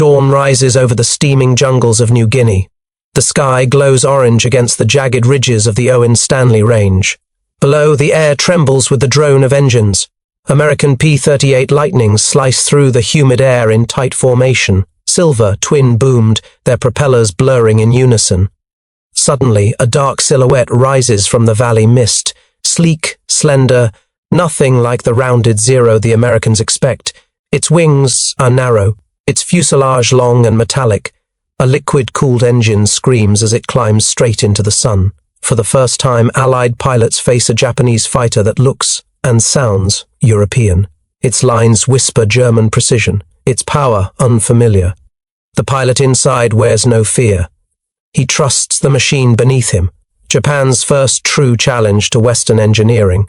Dawn rises over the steaming jungles of New Guinea. The sky glows orange against the jagged ridges of the Owen Stanley Range. Below, the air trembles with the drone of engines. American P-38 Lightnings slice through the humid air in tight formation. Silver twin-boomed, their propellers blurring in unison. Suddenly, a dark silhouette rises from the valley mist. Sleek, slender, nothing like the rounded Zero the Americans expect. Its wings are narrow, its fuselage long and metallic. A liquid-cooled engine screams as it climbs straight into the sun. For the first time, Allied pilots face a Japanese fighter that looks and sounds European. Its lines whisper German precision, its power unfamiliar. The pilot inside wears no fear. He trusts the machine beneath him, Japan's first true challenge to Western engineering.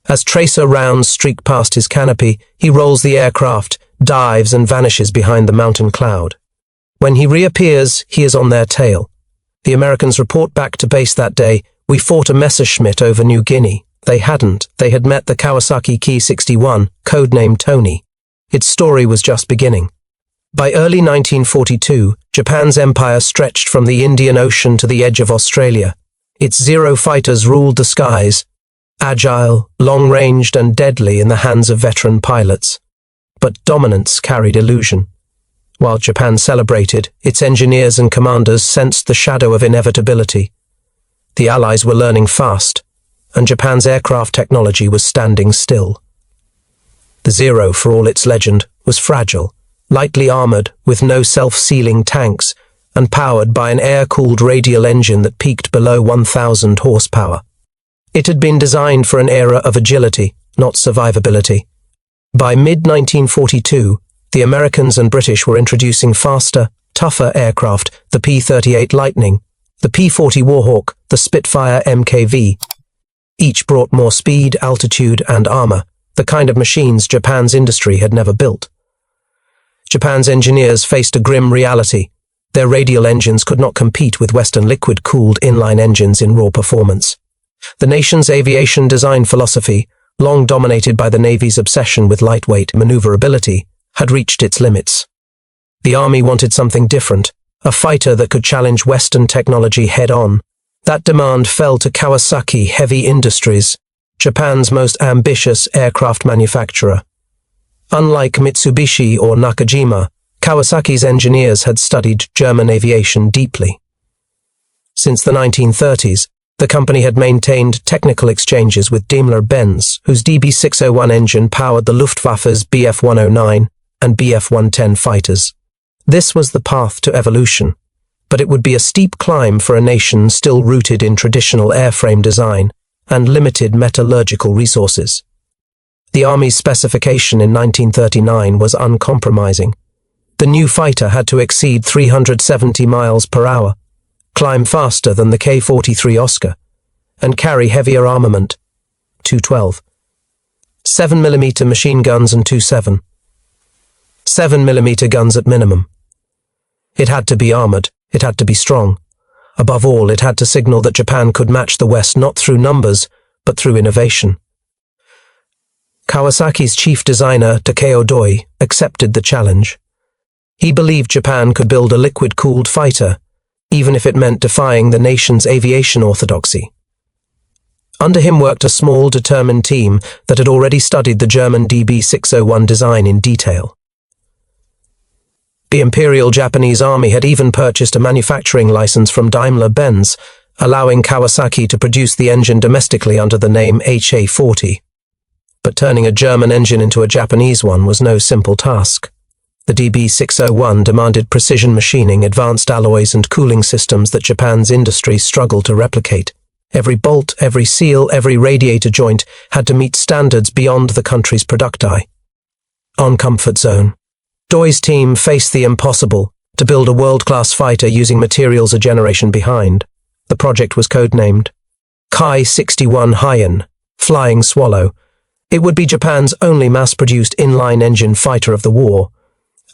As tracer rounds streak past his canopy, he rolls the aircraft, dives and vanishes behind the mountain cloud. When he reappears, he is on their tail. The Americans report back to base that day, "We fought a Messerschmitt over New Guinea." They hadn't. They had met the Kawasaki Ki-61, codenamed Tony. Its story was just beginning. By early 1942, Japan's empire stretched from the Indian Ocean to the edge of Australia. Its Zero fighters ruled the skies, agile, long-ranged and deadly in the hands of veteran pilots. But dominance carried illusion. While Japan celebrated, its engineers and commanders sensed the shadow of inevitability. The Allies were learning fast, and Japan's aircraft technology was standing still. The Zero, for all its legend, was fragile, lightly armored, with no self-sealing tanks, and powered by an air-cooled radial engine that peaked below 1,000 horsepower. It had been designed for an era of agility, not survivability. By mid-1942, the Americans and British were introducing faster, tougher aircraft, the P-38 Lightning, the P-40 Warhawk, the Spitfire MKV. Each brought more speed, altitude, and armor, the kind of machines Japan's industry had never built. Japan's engineers faced a grim reality. Their radial engines could not compete with Western liquid-cooled inline engines in raw performance. The nation's aviation design philosophy, long dominated by the Navy's obsession with lightweight maneuverability, had reached its limits. The Army wanted something different, a fighter that could challenge Western technology head-on. That demand fell to Kawasaki Heavy Industries, Japan's most ambitious aircraft manufacturer. Unlike Mitsubishi or Nakajima, Kawasaki's engineers had studied German aviation deeply. Since the 1930s, the company had maintained technical exchanges with Daimler-Benz, whose DB601 engine powered the Luftwaffe's Bf-109 and Bf-110 fighters. This was the path to evolution, but it would be a steep climb for a nation still rooted in traditional airframe design and limited metallurgical resources. The Army's specification in 1939 was uncompromising. The new fighter had to exceed 370 miles per hour, climb faster than the K-43 Oscar, and carry heavier armament, 212, 7mm machine guns and 2.7, 7mm guns at minimum. It had to be armored, it had to be strong. Above all, it had to signal that Japan could match the West not through numbers, but through innovation. Kawasaki's chief designer, Takeo Doi, accepted the challenge. He believed Japan could build a liquid-cooled fighter, even if it meant defying the nation's aviation orthodoxy. Under him worked a small, determined team that had already studied the German DB601 design in detail. The Imperial Japanese Army had even purchased a manufacturing license from Daimler-Benz, allowing Kawasaki to produce the engine domestically under the name HA-40. But turning a German engine into a Japanese one was no simple task. The DB601 demanded precision machining, advanced alloys and cooling systems that Japan's industry struggled to replicate. Every bolt, every seal, every radiator joint had to meet standards beyond the country's producti. On comfort zone, Doi's team faced the impossible, to build a world-class fighter using materials a generation behind. The project was codenamed Ki-61 Hien, Flying Swallow. It would be Japan's only mass-produced inline engine fighter of the war.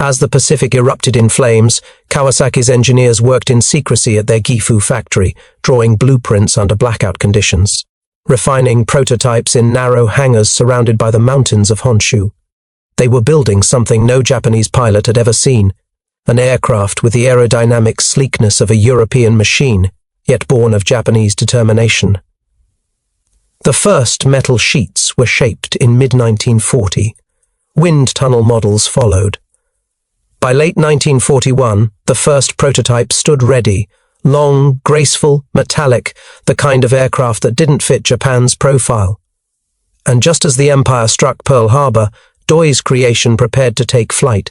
As the Pacific erupted in flames, Kawasaki's engineers worked in secrecy at their Gifu factory, drawing blueprints under blackout conditions, refining prototypes in narrow hangars surrounded by the mountains of Honshu. They were building something no Japanese pilot had ever seen, an aircraft with the aerodynamic sleekness of a European machine, yet born of Japanese determination. The first metal sheets were shaped in mid-1940. Wind tunnel models followed. By late 1941, the first prototype stood ready, long, graceful, metallic, the kind of aircraft that didn't fit Japan's profile. And just as the Empire struck Pearl Harbor, Doi's creation prepared to take flight.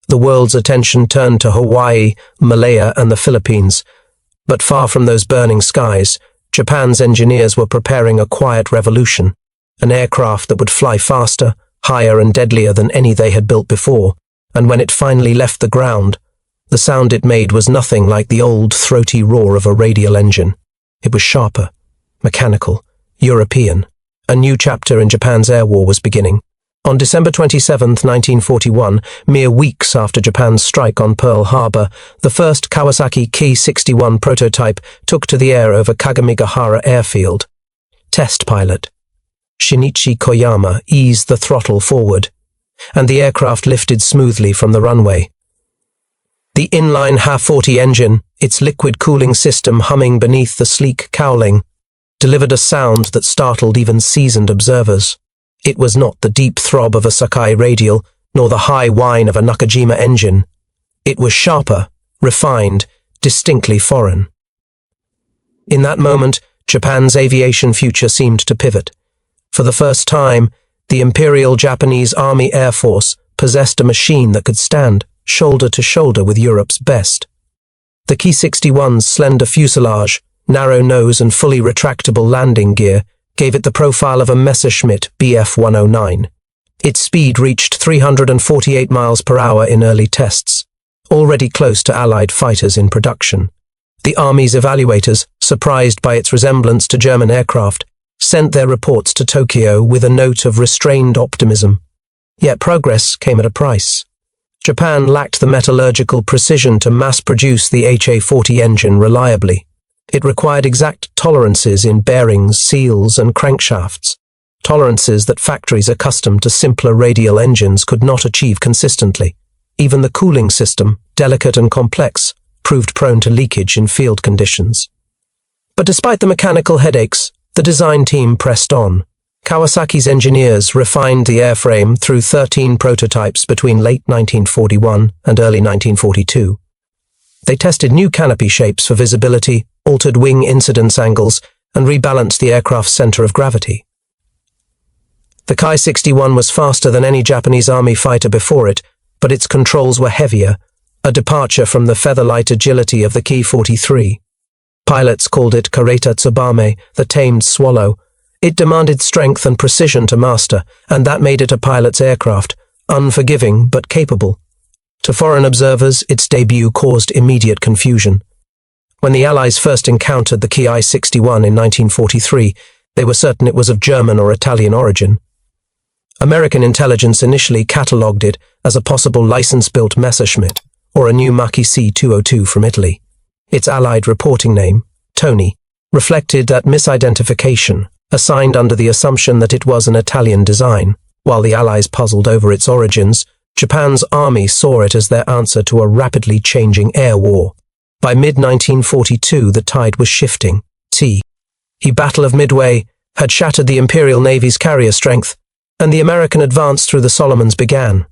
The world's attention turned to Hawaii, Malaya, and the Philippines. But far from those burning skies, Japan's engineers were preparing a quiet revolution, an aircraft that would fly faster, higher and deadlier than any they had built before, and when it finally left the ground, the sound it made was nothing like the old throaty roar of a radial engine. It was sharper, mechanical, European. A new chapter in Japan's air war was beginning. On December 27, 1941, mere weeks after Japan's strike on Pearl Harbor, the first Kawasaki Ki-61 prototype took to the air over Kagamigahara airfield. Test pilot Shinichi Koyama eased the throttle forward, and the aircraft lifted smoothly from the runway. The inline Ha-40 engine, its liquid cooling system humming beneath the sleek cowling, delivered a sound that startled even seasoned observers. It was not the deep throb of a Sakai radial, nor the high whine of a Nakajima engine. It was sharper, refined, distinctly foreign. In that moment, Japan's aviation future seemed to pivot. For the first time, the Imperial Japanese Army Air Force possessed a machine that could stand shoulder to shoulder with Europe's best. The Ki-61's slender fuselage, narrow nose and fully retractable landing gear gave it the profile of a Messerschmitt Bf-109. Its speed reached 348 miles per hour in early tests, already close to Allied fighters in production. The Army's evaluators, surprised by its resemblance to German aircraft, sent their reports to Tokyo with a note of restrained optimism. Yet progress came at a price. Japan lacked the metallurgical precision to mass-produce the HA-40 engine reliably. It required exact tolerances in bearings, seals, and crankshafts, tolerances that factories accustomed to simpler radial engines could not achieve consistently. Even the cooling system, delicate and complex, proved prone to leakage in field conditions. But despite the mechanical headaches, the design team pressed on. Kawasaki's engineers refined the airframe through 13 prototypes between late 1941 and early 1942. They tested new canopy shapes for visibility, altered wing incidence angles, and rebalanced the aircraft's center of gravity. The Ki-61 was faster than any Japanese Army fighter before it, but its controls were heavier, a departure from the feather-light agility of the Ki-43. Pilots called it Kareta Tsubame, the Tamed Swallow. It demanded strength and precision to master, and that made it a pilot's aircraft, unforgiving but capable. To foreign observers, its debut caused immediate confusion. When the Allies first encountered the Ki-61 in 1943, they were certain it was of German or Italian origin. American intelligence initially catalogued it as a possible license-built Messerschmitt or a new Mach C-202 from Italy. Its Allied reporting name, Tony, reflected that misidentification, assigned under the assumption that it was an Italian design. While the Allies puzzled over its origins, Japan's army saw it as their answer to a rapidly changing air war. By mid-1942, the tide was shifting. The Battle of Midway had shattered the Imperial Navy's carrier strength, and the American advance through the Solomons began.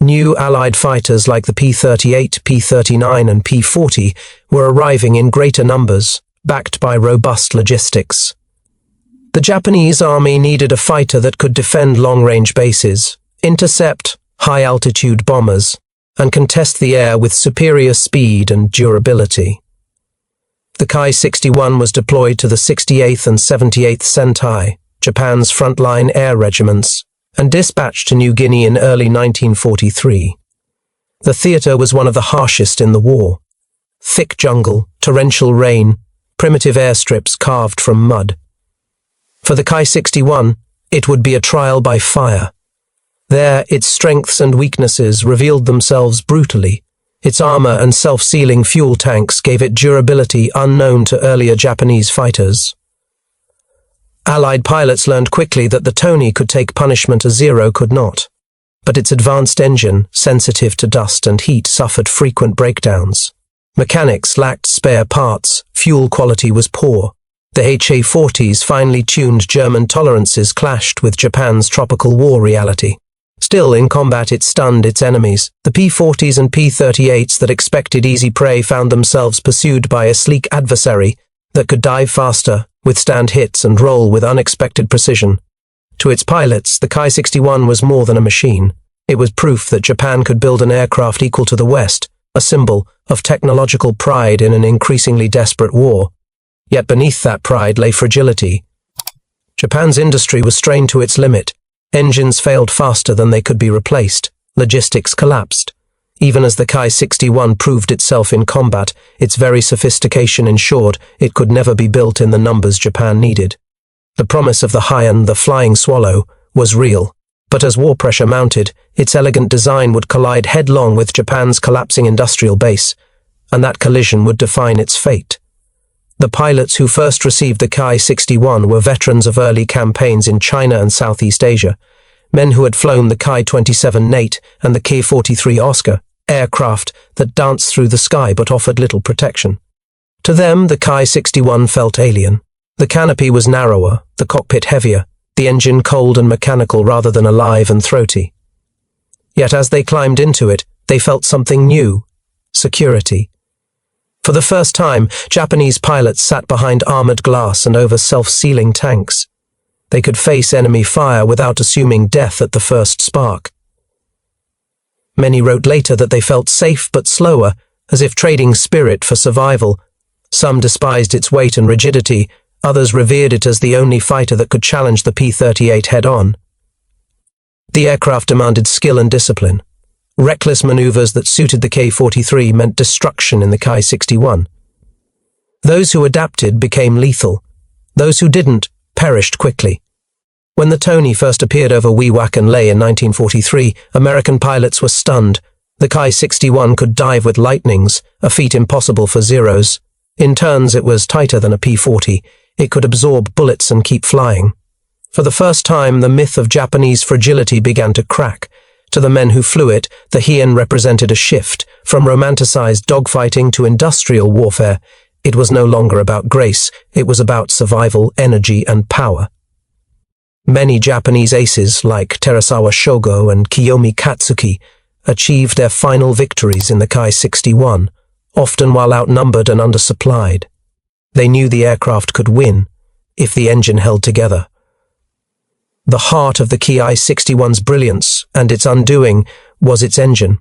New Allied fighters like the P-38, P-39, and P-40 were arriving in greater numbers, backed by robust logistics. The Japanese army needed a fighter that could defend long-range bases, intercept high-altitude bombers, and contest the air with superior speed and durability. The Ki-61 was deployed to the 68th and 78th Sentai, Japan's frontline air regiments, and dispatched to New Guinea in early 1943. The theater was one of the harshest in the war. Thick jungle, torrential rain, primitive airstrips carved from mud. For the Ki-61, it would be a trial by fire. There, its strengths and weaknesses revealed themselves brutally. Its armor and self-sealing fuel tanks gave it durability unknown to earlier Japanese fighters. Allied pilots learned quickly that the Tony could take punishment a Zero could not. but its advanced engine, sensitive to dust and heat, suffered frequent breakdowns. Mechanics lacked spare parts, fuel quality was poor. The HA-40's finely tuned German tolerances clashed with Japan's tropical war reality. Still, in combat it stunned its enemies. The P-40s and P-38s that expected easy prey found themselves pursued by a sleek adversary that could dive faster, withstand hits, and roll with unexpected precision. To its pilots, the Ki-61 was more than a machine. It was proof that Japan could build an aircraft equal to the West, a symbol of technological pride in an increasingly desperate war. Yet beneath that pride lay fragility. Japan's industry was strained to its limit. Engines failed faster than they could be replaced. Logistics collapsed. Even as the Ki-61 proved itself in combat, its very sophistication ensured it could never be built in the numbers Japan needed. The promise of the Hien, the flying swallow, was real, but as war pressure mounted, its elegant design would collide headlong with Japan's collapsing industrial base, and that collision would define its fate. The pilots who first received the Ki-61 were veterans of early campaigns in China and Southeast Asia, men who had flown the Ki-27 Nate and the Ki-43 Oscar, aircraft that danced through the sky but offered little protection. To them, the Ki-61 felt alien. The canopy was narrower, the cockpit heavier, the engine cold and mechanical rather than alive and throaty. Yet as they climbed into it, they felt something new: security. For the first time, Japanese pilots sat behind armored glass and over self-sealing tanks. They could face enemy fire without assuming death at the first spark. Many wrote later that they felt safe but slower, as if trading spirit for survival. Some despised its weight and rigidity, others revered it as the only fighter that could challenge the P-38 head-on. The aircraft demanded skill and discipline. Reckless maneuvers that suited the Ki-43 meant destruction in the Ki-61. Those who adapted became lethal. Those who didn't perished quickly. When the Tony first appeared over Wewak-and-Leh in 1943, American pilots were stunned. The Ki-61 could dive with lightnings, a feat impossible for Zeros. In turns, it was tighter than a P-40. It could absorb bullets and keep flying. For the first time, the myth of Japanese fragility began to crack. To the men who flew it, the Hien represented a shift. From romanticized dogfighting to industrial warfare, it was no longer about grace, it was about survival, energy, and power. Many Japanese aces, like Terasawa Shogo and Kiyomi Katsuki, achieved their final victories in the Ki-61, often while outnumbered and undersupplied. They knew the aircraft could win, if the engine held together. The heart of the Ki-61's brilliance and its undoing was its engine.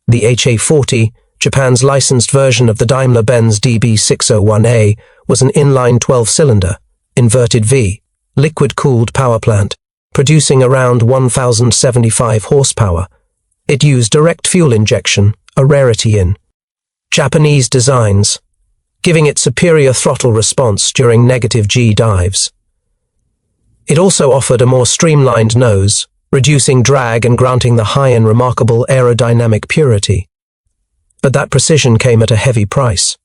The HA-40, Japan's licensed version of the Daimler-Benz DB601A, was an inline 12-cylinder, inverted V, liquid-cooled power plant, producing around 1,075 horsepower. It used direct fuel injection, a rarity in Japanese designs, giving it superior throttle response during negative G dives. It also offered a more streamlined nose, reducing drag and granting the Hien remarkable aerodynamic purity. But that precision came at a heavy price.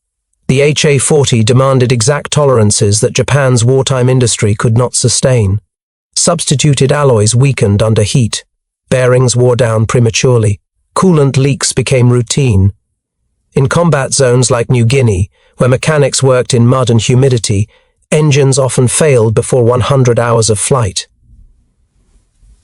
The HA-40 demanded exact tolerances that Japan's wartime industry could not sustain. Substituted alloys weakened under heat. Bearings wore down prematurely. Coolant leaks became routine. In combat zones like New Guinea, where mechanics worked in mud and humidity, engines often failed before 100 hours of flight.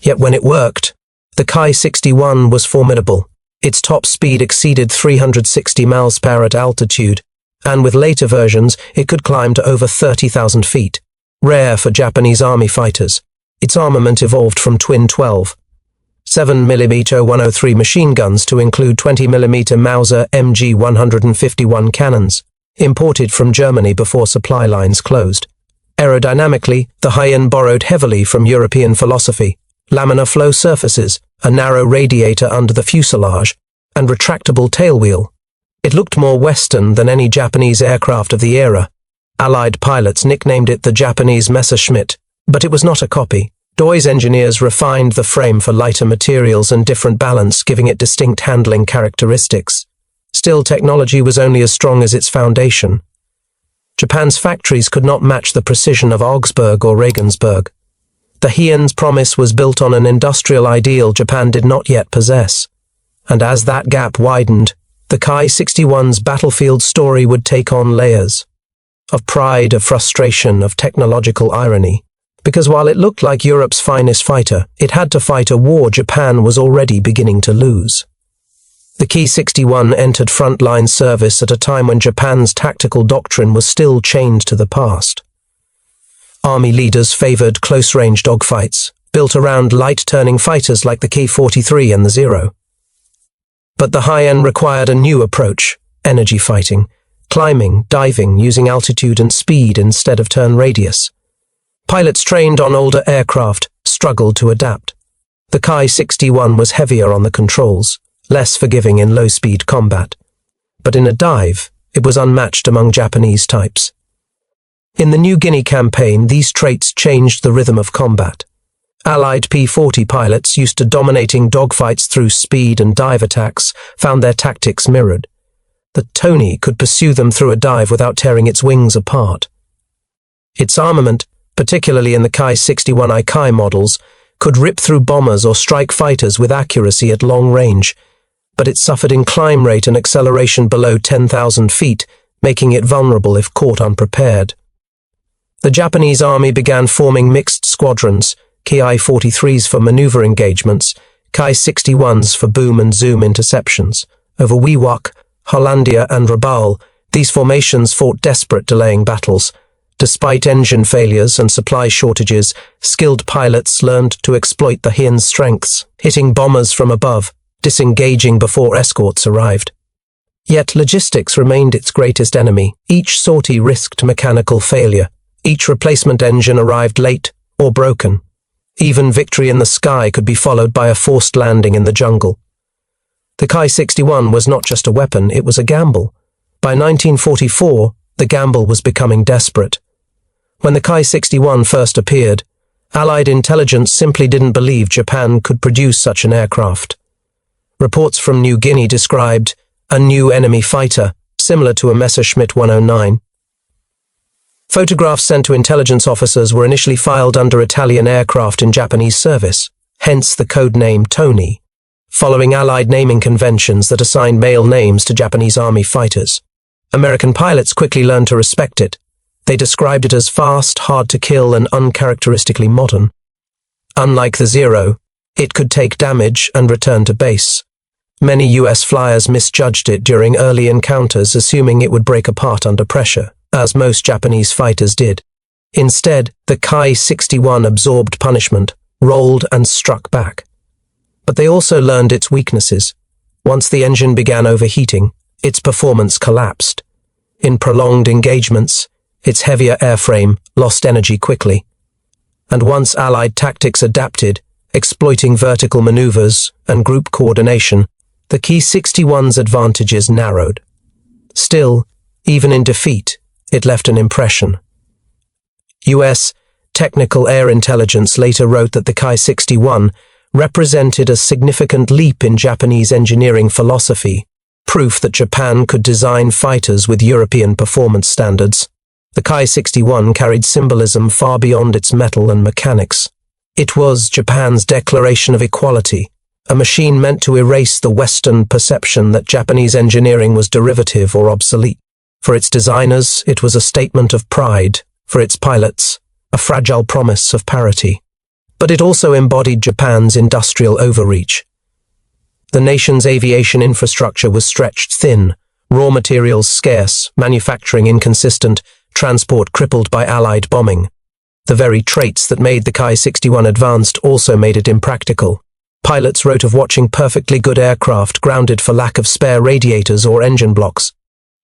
Yet when it worked, the Ki-61 was formidable. Its top speed exceeded 360 miles per hour at altitude, and with later versions, it could climb to over 30,000 feet. Rare for Japanese army fighters, its armament evolved from twin 12, 7mm 103 machine guns to include 20mm Mauser MG-151 cannons, imported from Germany before supply lines closed. Aerodynamically, the Hien borrowed heavily from European philosophy: laminar flow surfaces, a narrow radiator under the fuselage, and retractable tailwheel. It looked more Western than any Japanese aircraft of the era. Allied pilots nicknamed it the Japanese Messerschmitt, but it was not a copy. Doi's engineers refined the frame for lighter materials and different balance, giving it distinct handling characteristics. Still, technology was only as strong as its foundation. Japan's factories could not match the precision of Augsburg or Regensburg. The Hien's promise was built on an industrial ideal Japan did not yet possess. And as that gap widened, the Ki-61's battlefield story would take on layers of pride, of frustration, of technological irony. Because while it looked like Europe's finest fighter, it had to fight a war Japan was already beginning to lose. The Ki-61 entered frontline service at a time when Japan's tactical doctrine was still chained to the past. Army leaders favored close-range dogfights, built around light-turning fighters like the Ki-43 and the Zero. But the Hien required a new approach, energy fighting, climbing, diving, using altitude and speed instead of turn radius. Pilots trained on older aircraft struggled to adapt. The Ki-61 was heavier on the controls, less forgiving in low-speed combat. But in a dive, it was unmatched among Japanese types. In the New Guinea campaign, these traits changed the rhythm of combat. Allied P-40 pilots, used to dominating dogfights through speed and dive attacks, found their tactics mirrored. The Tony could pursue them through a dive without tearing its wings apart. Its armament, particularly in the Ki-61 Ikai models, could rip through bombers or strike fighters with accuracy at long range, but it suffered in climb rate and acceleration below 10,000 feet, making it vulnerable if caught unprepared. The Japanese army began forming mixed squadrons, Ki-43s for maneuver engagements, Ki-61s for boom and zoom interceptions. Over Wewak, Hollandia and Rabaul, these formations fought desperate delaying battles. Despite engine failures and supply shortages, skilled pilots learned to exploit the Hien's strengths, hitting bombers from above, disengaging before escorts arrived. Yet logistics remained its greatest enemy. Each sortie risked mechanical failure. Each replacement engine arrived late or broken. Even victory in the sky could be followed by a forced landing in the jungle. The Ki-61 was not just a weapon, it was a gamble. By 1944, the gamble was becoming desperate. When the Ki-61 first appeared, Allied intelligence simply didn't believe Japan could produce such an aircraft. Reports from New Guinea described a new enemy fighter, similar to a Messerschmitt 109. Photographs sent to intelligence officers were initially filed under Italian aircraft in Japanese service, hence the code name Tony, following Allied naming conventions that assigned male names to Japanese Army fighters. American pilots quickly learned to respect it. They described it as fast, hard to kill, and uncharacteristically modern. Unlike the Zero, it could take damage and return to base. Many US flyers misjudged it during early encounters, assuming it would break apart under pressure, as most Japanese fighters did. Instead, the Ki-61 absorbed punishment, rolled and struck back. But they also learned its weaknesses. Once the engine began overheating, its performance collapsed. In prolonged engagements, its heavier airframe lost energy quickly. And once Allied tactics adapted, exploiting vertical maneuvers and group coordination, the Ki-61's advantages narrowed. Still, even in defeat, it left an impression. US Technical Air Intelligence later wrote that the Ki-61 represented a significant leap in Japanese engineering philosophy, proof that Japan could design fighters with European performance standards. The Ki-61 carried symbolism far beyond its metal and mechanics. It was Japan's declaration of equality, a machine meant to erase the Western perception that Japanese engineering was derivative or obsolete. For its designers, it was a statement of pride. For its pilots, a fragile promise of parity. But it also embodied Japan's industrial overreach. The nation's aviation infrastructure was stretched thin, raw materials scarce, manufacturing inconsistent, transport crippled by Allied bombing. The very traits that made the Ki-61 advanced also made it impractical. Pilots wrote of watching perfectly good aircraft grounded for lack of spare radiators or engine blocks.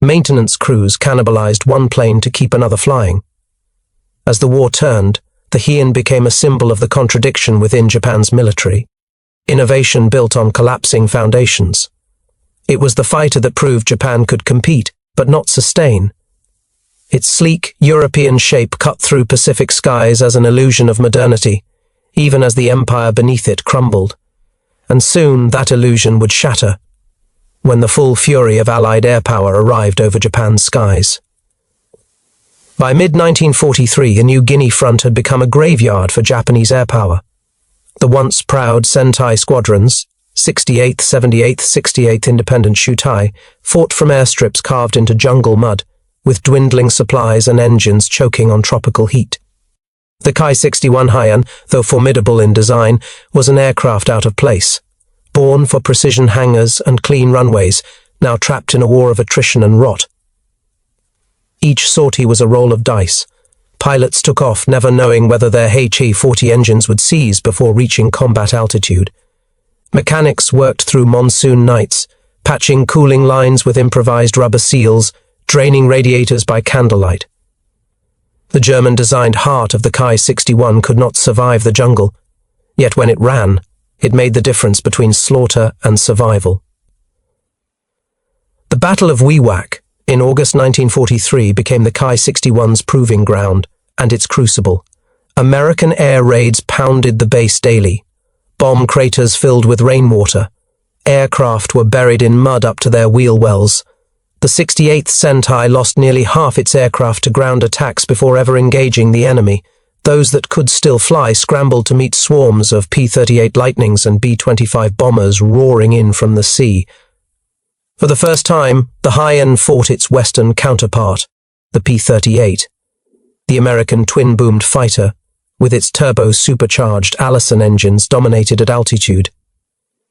Maintenance crews cannibalized one plane to keep another flying. As the war turned, the Hien became a symbol of the contradiction within Japan's military. Innovation built on collapsing foundations. It was the fighter that proved Japan could compete, but not sustain. Its sleek, European shape cut through Pacific skies as an illusion of modernity, even as the empire beneath it crumbled. And soon that illusion would shatter, when the full fury of Allied air power arrived over Japan's skies. By mid-1943, the New Guinea front had become a graveyard for Japanese air power. The once proud Sentai squadrons, 68th, 78th, 68th Independent Shutai, fought from airstrips carved into jungle mud, with dwindling supplies and engines choking on tropical heat. The Ki-61 Hien, though formidable in design, was an aircraft out of place. Born for precision hangars and clean runways, now trapped in a war of attrition and rot. Each sortie was a roll of dice. Pilots took off, never knowing whether their HE-40 engines would seize before reaching combat altitude. Mechanics worked through monsoon nights, patching cooling lines with improvised rubber seals, draining radiators by candlelight. The German-designed heart of the Ki-61 could not survive the jungle, yet when it ran, it made the difference between slaughter and survival. The Battle of Wewak in August 1943 became the Ki-61's proving ground and its crucible. American air raids pounded the base daily. Bomb craters filled with rainwater. Aircraft were buried in mud up to their wheel wells. The 68th Sentai lost nearly half its aircraft to ground attacks before ever engaging the enemy. Those that could still fly scrambled to meet swarms of P-38 Lightnings and B-25 bombers roaring in from the sea. For the first time, the Hien fought its western counterpart, the P-38. The American twin-boomed fighter, with its turbo-supercharged Allison engines, dominated at altitude.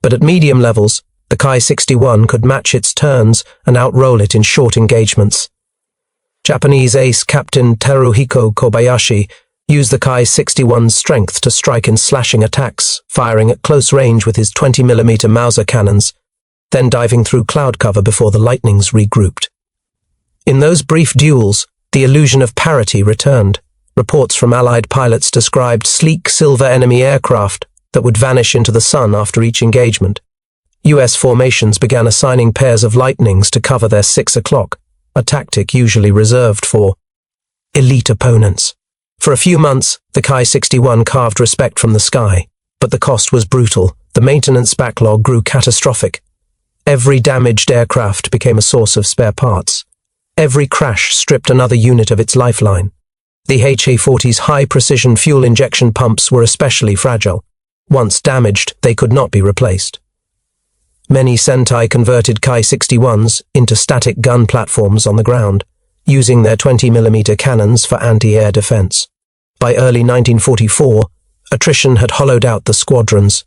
But at medium levels, the Ki-61 could match its turns and outroll it in short engagements. Japanese ace Captain Teruhiko Kobayashi used the Ki-61's strength to strike in slashing attacks, firing at close range with his 20mm Mauser cannons, then diving through cloud cover before the Lightnings regrouped. In those brief duels, the illusion of parity returned. Reports from Allied pilots described sleek silver enemy aircraft that would vanish into the sun after each engagement. US formations began assigning pairs of Lightnings to cover their 6 o'clock, a tactic usually reserved for elite opponents. For a few months, the Ki-61 carved respect from the sky, but the cost was brutal. The maintenance backlog grew catastrophic. Every damaged aircraft became a source of spare parts. Every crash stripped another unit of its lifeline. The HE-40's high-precision fuel injection pumps were especially fragile. Once damaged, they could not be replaced. Many Sentai converted Ki-61s into static gun platforms on the ground, using their 20mm cannons for anti-air defense. By early 1944, attrition had hollowed out the squadrons.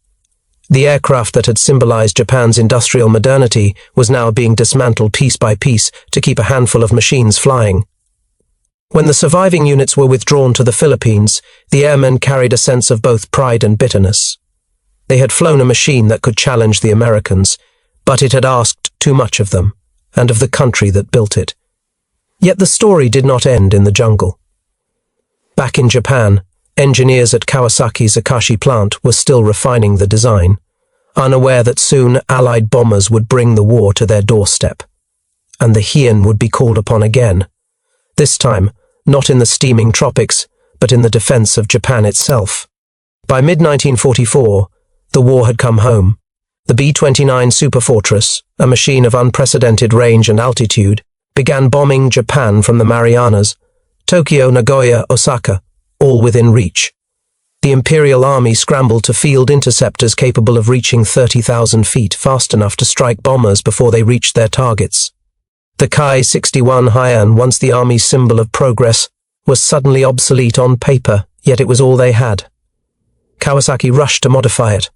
The aircraft that had symbolized Japan's industrial modernity was now being dismantled piece by piece to keep a handful of machines flying. When the surviving units were withdrawn to the Philippines, the airmen carried a sense of both pride and bitterness. They had flown a machine that could challenge the Americans, but it had asked too much of them, and of the country that built it. Yet the story did not end in the jungle. Back in Japan, engineers at Kawasaki's Akashi plant were still refining the design, unaware that soon Allied bombers would bring the war to their doorstep, and the Hien would be called upon again, this time not in the steaming tropics, but in the defense of Japan itself. By mid-1944, the war had come home. The B-29 Superfortress, a machine of unprecedented range and altitude, began bombing Japan from the Marianas, Tokyo, Nagoya, Osaka, all within reach. The Imperial Army scrambled to field interceptors capable of reaching 30,000 feet, fast enough to strike bombers before they reached their targets. The Ki-61 Hien, once the Army's symbol of progress, was suddenly obsolete on paper, yet it was all they had. Kawasaki rushed to modify it.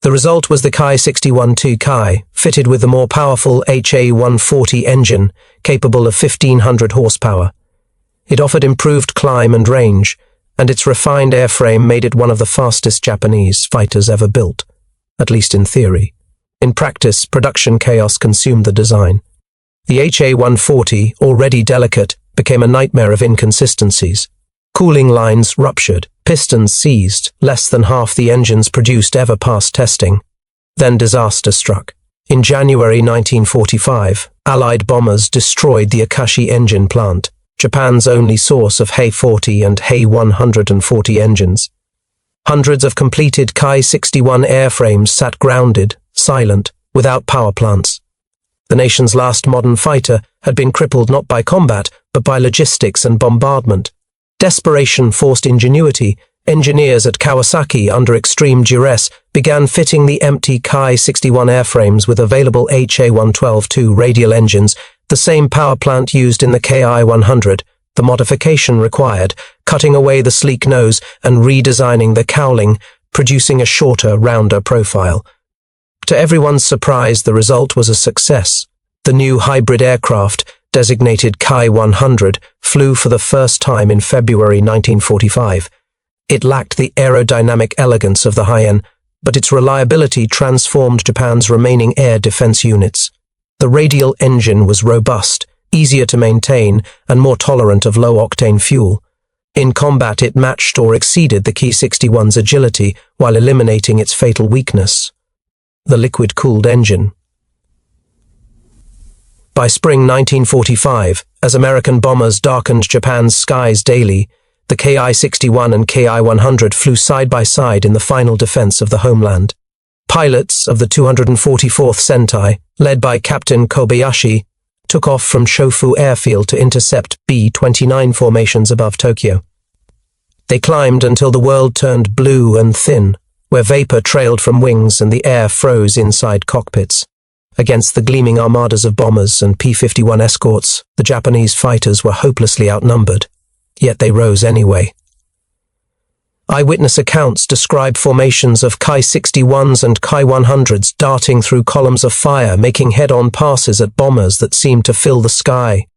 The result was the Ki-61 Kai, fitted with the more powerful HA-140 engine, capable of 1,500 horsepower. It offered improved climb and range, and its refined airframe made it one of the fastest Japanese fighters ever built, at least in theory. In practice, production chaos consumed the design. The HA-140, already delicate, became a nightmare of inconsistencies. Cooling lines ruptured, pistons seized, less than half the engines produced ever passed testing. Then disaster struck. In January 1945, Allied bombers destroyed the Akashi engine plant, Japan's only source of He-40 and He-140 engines. Hundreds of completed Ki-61 airframes sat grounded, silent, without power plants. The nation's last modern fighter had been crippled not by combat, but by logistics and bombardment. Desperation forced ingenuity. Engineers at Kawasaki, under extreme duress, began fitting the empty Ki-61 airframes with available HA-112-2 radial engines, the same power plant used in the Ki-100, the modification required, cutting away the sleek nose and redesigning the cowling, producing a shorter, rounder profile. To everyone's surprise, the result was a success. The new hybrid aircraft, designated Ki-100, flew for the first time in February 1945. It lacked the aerodynamic elegance of the Hien, but its reliability transformed Japan's remaining air defense units. The radial engine was robust, easier to maintain, and more tolerant of low-octane fuel. In combat, it matched or exceeded the Ki-61's agility while eliminating its fatal weakness: the liquid-cooled engine. By spring 1945, as American bombers darkened Japan's skies daily, the Ki-61 and Ki-100 flew side by side in the final defense of the homeland. Pilots of the 244th Sentai, led by Captain Kobayashi, took off from Shofu Airfield to intercept B-29 formations above Tokyo. They climbed until the world turned blue and thin, where vapor trailed from wings and the air froze inside cockpits. Against the gleaming armadas of bombers and P-51 escorts, the Japanese fighters were hopelessly outnumbered. Yet they rose anyway. Eyewitness accounts describe formations of Ki-61s and Ki-100s darting through columns of fire, making head-on passes at bombers that seemed to fill the sky.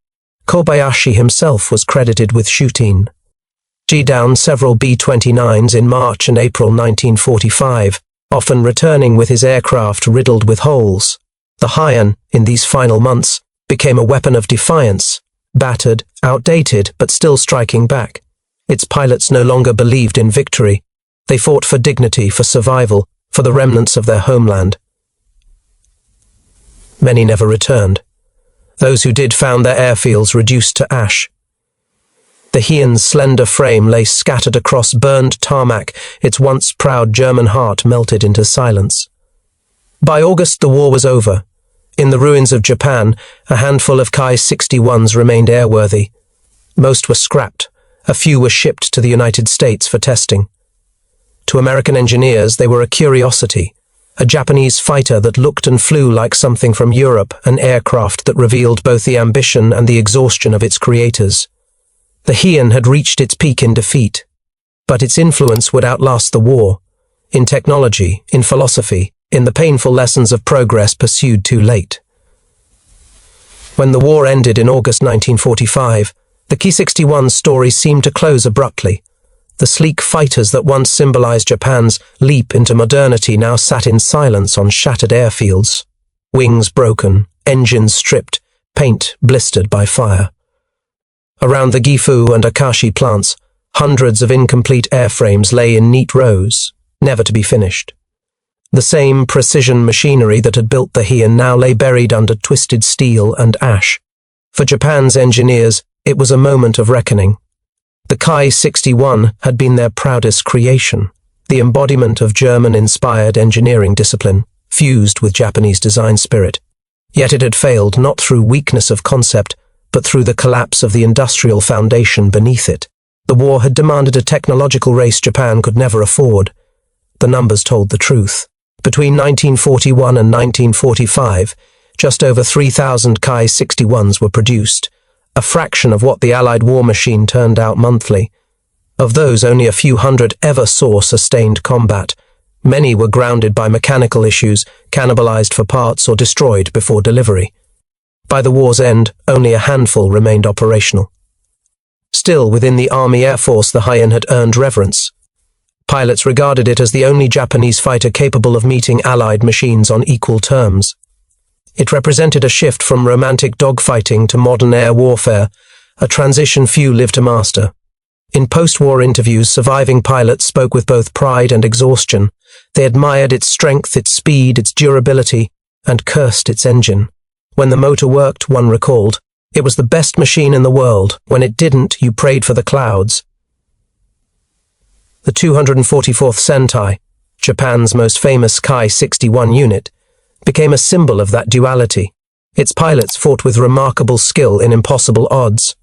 Kobayashi himself was credited with shooting. G-down several B-29s in March and April 1945, often returning with his aircraft riddled with holes. The Hien, in these final months, became a weapon of defiance, battered, outdated, but still striking back. Its pilots no longer believed in victory. They fought for dignity, for survival, for the remnants of their homeland. Many never returned. Those who did found their airfields reduced to ash. The Hien's slender frame lay scattered across burned tarmac, its once proud German heart melted into silence. By August, the war was over. In the ruins of Japan, a handful of Ki-61s remained airworthy. Most were scrapped. A few were shipped to the United States for testing. To American engineers, they were a curiosity, a Japanese fighter that looked and flew like something from Europe, an aircraft that revealed both the ambition and the exhaustion of its creators. The Hien had reached its peak in defeat, but its influence would outlast the war, in technology, in philosophy, in the painful lessons of progress pursued too late. When the war ended in August 1945, the Ki-61's story seemed to close abruptly. The sleek fighters that once symbolized Japan's leap into modernity now sat in silence on shattered airfields. Wings broken, engines stripped, paint blistered by fire. Around the Gifu and Akashi plants, hundreds of incomplete airframes lay in neat rows, never to be finished. The same precision machinery that had built the Hien now lay buried under twisted steel and ash. For Japan's engineers, it was a moment of reckoning. The Ki-61 had been their proudest creation, the embodiment of German-inspired engineering discipline, fused with Japanese design spirit. Yet it had failed not through weakness of concept, but through the collapse of the industrial foundation beneath it. The war had demanded a technological race Japan could never afford. The numbers told the truth. Between 1941 and 1945, just over 3,000 Ki-61s were produced, a fraction of what the Allied war machine turned out monthly. Of those, only a few hundred ever saw sustained combat. Many were grounded by mechanical issues, cannibalized for parts, or destroyed before delivery. By the war's end, only a handful remained operational. Still, within the Army Air Force, the Hien had earned reverence. Pilots regarded it as the only Japanese fighter capable of meeting Allied machines on equal terms. It represented a shift from romantic dogfighting to modern air warfare, a transition few lived to master. In post-war interviews, surviving pilots spoke with both pride and exhaustion. They admired its strength, its speed, its durability, and cursed its engine. When the motor worked, one recalled, it was the best machine in the world. When it didn't, you prayed for the clouds. The 244th Sentai, Japan's most famous Ki-61 unit, became a symbol of that duality. Its pilots fought with remarkable skill in impossible odds,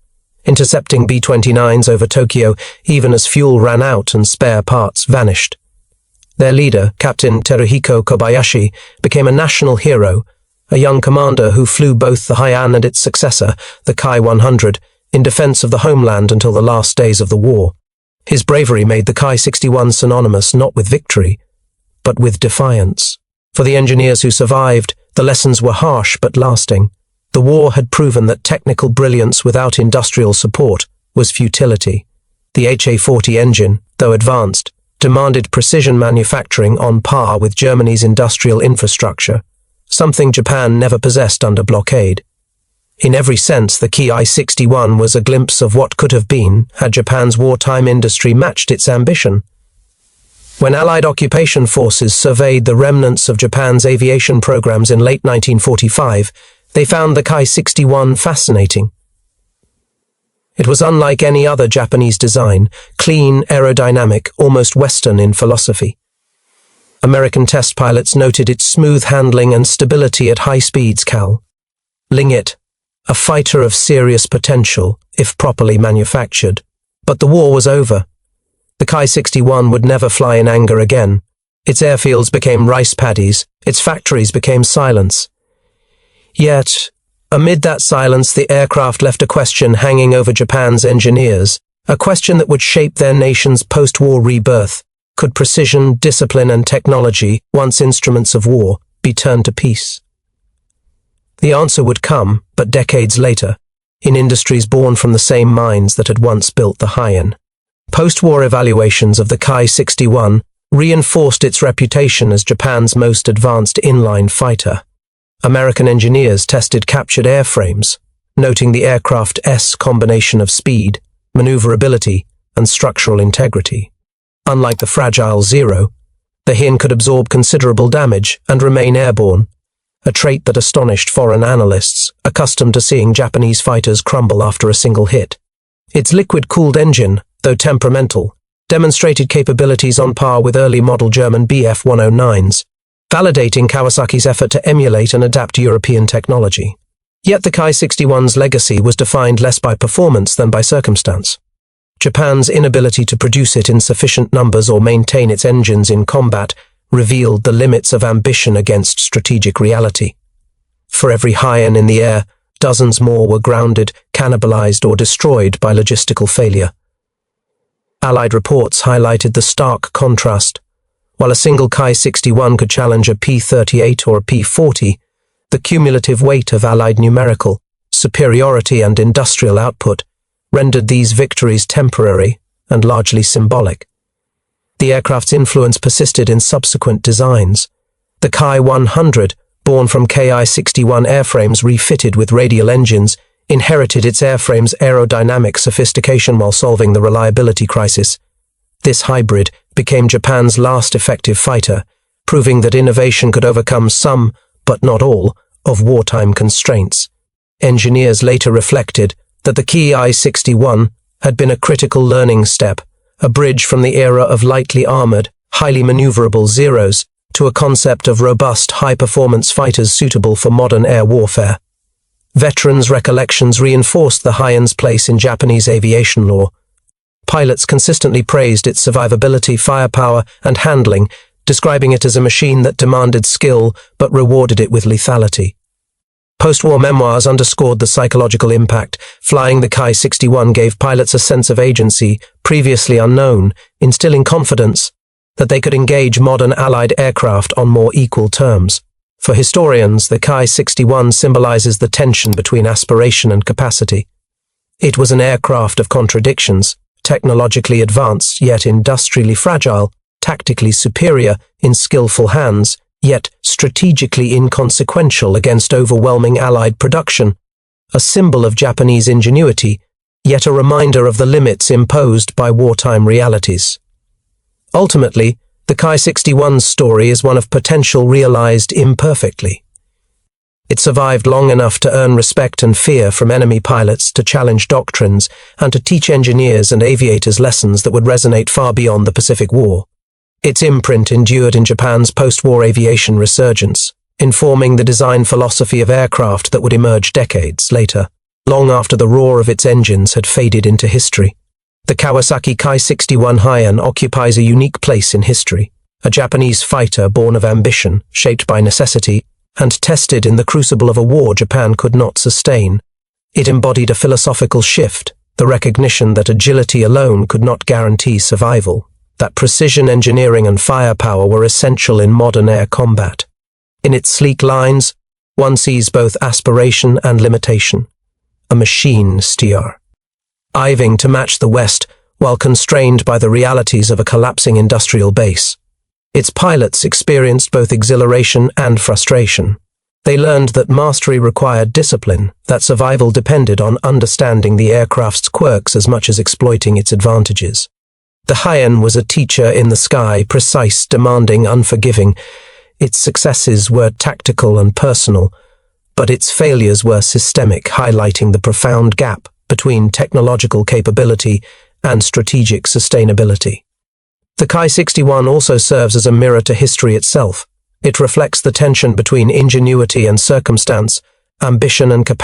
intercepting B-29s over Tokyo even as fuel ran out and spare parts vanished. Their leader, Captain Teruhiko Kobayashi, became a national hero, a young commander who flew both the Hien and its successor, the Ki-100, in defense of the homeland until the last days of the war. His bravery made the Ki-61 synonymous not with victory, but with defiance. For the engineers who survived, the lessons were harsh but lasting. The war had proven that technical brilliance without industrial support was futility. The HA-40 engine, though advanced, demanded precision manufacturing on par with Germany's industrial infrastructure, something Japan never possessed under blockade. In every sense, the Ki-61 was a glimpse of what could have been had Japan's wartime industry matched its ambition. When Allied occupation forces surveyed the remnants of Japan's aviation programs in late 1945, they found the Ki-61 fascinating. It was unlike any other Japanese design, clean, aerodynamic, almost Western in philosophy. American test pilots noted its smooth handling and stability at high speeds, calling it a fighter of serious potential if properly manufactured. But the war was over. The Ki-61 would never fly in anger again. Its airfields became rice paddies, its factories became silence. Yet, amid that silence, the aircraft left a question hanging over Japan's engineers, a question that would shape their nation's post-war rebirth. Could precision, discipline, and technology, once instruments of war, be turned to peace? The answer would come, but decades later, in industries born from the same minds that had once built the Hien. Post-war evaluations of the Ki-61 reinforced its reputation as Japan's most advanced inline fighter. American engineers tested captured airframes, noting the aircraft's combination of speed, maneuverability, and structural integrity. Unlike the fragile Zero, the Hien could absorb considerable damage and remain airborne, a trait that astonished foreign analysts, accustomed to seeing Japanese fighters crumble after a single hit. Its liquid-cooled engine, though temperamental, demonstrated capabilities on par with early-model German Bf-109s, validating Kawasaki's effort to emulate and adapt European technology. Yet the Ki-61's legacy was defined less by performance than by circumstance. Japan's inability to produce it in sufficient numbers or maintain its engines in combat revealed the limits of ambition against strategic reality. For every Hien in the air, dozens more were grounded, cannibalized, or destroyed by logistical failure. Allied reports highlighted the stark contrast. While a single Ki-61 could challenge a P-38 or a P-40, the cumulative weight of Allied numerical superiority and industrial output rendered these victories temporary and largely symbolic. The aircraft's influence persisted in subsequent designs. The Ki-100, born from Ki-61 airframes refitted with radial engines, inherited its airframe's aerodynamic sophistication while solving the reliability crisis. This hybrid became Japan's last effective fighter, proving that innovation could overcome some, but not all, of wartime constraints. Engineers later reflected that the Ki-61 had been a critical learning step, a bridge from the era of lightly armored, highly maneuverable Zeros to a concept of robust, high-performance fighters suitable for modern air warfare. Veterans' recollections reinforced the Hien's place in Japanese aviation lore. Pilots consistently praised its survivability, firepower, and handling, describing it as a machine that demanded skill but rewarded it with lethality. Post-war memoirs underscored the psychological impact. Flying the Ki-61 gave pilots a sense of agency, previously unknown, instilling confidence that they could engage modern Allied aircraft on more equal terms. For historians, the Ki-61 symbolizes the tension between aspiration and capacity. It was an aircraft of contradictions, technologically advanced yet industrially fragile, tactically superior in skillful hands, yet strategically inconsequential against overwhelming Allied production, a symbol of Japanese ingenuity, yet a reminder of the limits imposed by wartime realities. Ultimately, the Ki-61's story is one of potential realized imperfectly. It survived long enough to earn respect and fear from enemy pilots, to challenge doctrines, and to teach engineers and aviators lessons that would resonate far beyond the Pacific War. Its imprint endured in Japan's post-war aviation resurgence, informing the design philosophy of aircraft that would emerge decades later, long after the roar of its engines had faded into history. The Kawasaki Ki-61 Hien occupies a unique place in history, a Japanese fighter born of ambition, shaped by necessity, and tested in the crucible of a war Japan could not sustain. It embodied a philosophical shift, the recognition that agility alone could not guarantee survival, that precision engineering and firepower were essential in modern air combat. In its sleek lines, one sees both aspiration and limitation. A machine steer, iving to match the West while constrained by the realities of a collapsing industrial base. Its pilots experienced both exhilaration and frustration. They learned that mastery required discipline, that survival depended on understanding the aircraft's quirks as much as exploiting its advantages. The Hien was a teacher in the sky, precise, demanding, unforgiving. Its successes were tactical and personal, but its failures were systemic, highlighting the profound gap between technological capability and strategic sustainability. The Ki-61 also serves as a mirror to history itself. It reflects the tension between ingenuity and circumstance, ambition and capacity.